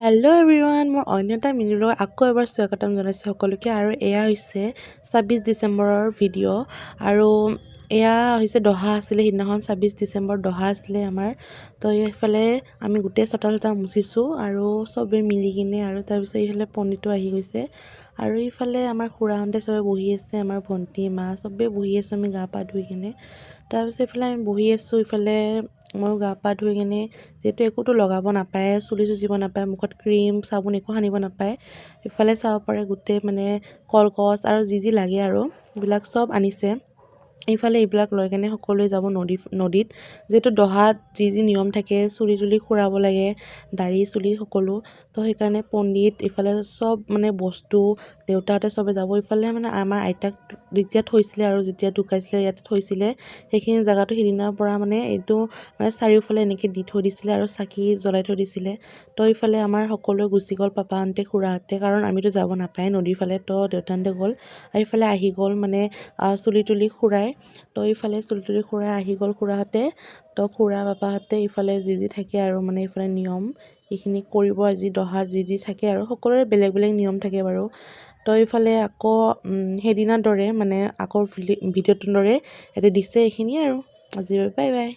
Hello' everyone, মোৰ অন্য এটা মিনিলৈ আকৌ এবাৰ স্বাগতম জনাইছোঁ সকলোকে। আৰু এয়া হৈছে ২৬ ডিচেম্বৰৰ ভিডিঅ' আৰু এয়া হৈছে দহা আছিলে। সিদিনাখন ২৬ ডিচেম্বৰ দহা আছিলে আমাৰ। তো এইফালে আমি গোটেই চোতাল মুচিছোঁ আৰু চবেই মিলি কিনে। আৰু তাৰপিছত এইফালে পণ্ডিতো আহি গৈছে আৰু ইফালে আমাৰ খুৰাহঁতে চবে বহি আছে, আমাৰ ভণ্টি মা চবেই বহি আছোঁ আমি গা পা ধুই কিনে। তাৰপিছত এইফালে আমি বহি আছোঁ, ইফালে ময়ো গা পা ধুই কিনে, যিহেতু একোতো লগাব নাপায়, চুলি চুচিব নাপায়, মুখত ক্ৰীম চাবোন একো সানিব নাপায়। ইফালে চাব পাৰে গোটেই কলগছ আৰু যি লাগে আৰু এইবিলাক চব আনিছে। এইফালে এইবিলাক লৈ কেনে সকলোৱে যাব নদীত, যিহেতু দহাত যি নিয়ম থাকে, চুলি তুলি খুৰাব লাগে, দাড়ি চুলি সকলো। তো সেইকাৰণে পণ্ডিত ইফালে চব বস্তু দেউতাহঁতে চবে যাব। ইফালে আমাৰ আইতাক যেতিয়া থৈছিলে আৰু যেতিয়া ঢুকাইছিলে ইয়াতে থৈছিলে, সেইখিনি জেগাটো সিদিনাৰ পৰা এইটো চাৰিওফালে এনেকৈ দি থৈ দিছিলে আৰু চাকি জ্বলাই থৈ দিছিলে। তো ইফালে আমাৰ সকলোৱে গুচি গ'ল, পাপাহঁতে খুৰাহঁতে, কাৰণ আমিতো যাব নাপায় নদীৰ ফালে। তো দেউতাহঁতে গ'ল, এইফালে আহি গ'ল চুলি তুলি খুৰাই। তো ইফালে চুলি তুলি খুৰাই আহি গ'ল খুৰাহঁতে। তো খুৰা পাপাহঁতে ইফালে যি থাকে আৰু ইফালে নিয়ম এইখিনি কৰিব। আজি দহাত যি থাকে আৰু সকলোৰে বেলেগ বেলেগ নিয়ম থাকে বাৰু। তো এইফালে আকৌ সেইদিনাৰ দৰে আগৰ ভিডিঅ'টোৰ দৰে ইয়াতে দিছে। এইখিনিয়ে আৰু আজি বাই বাই।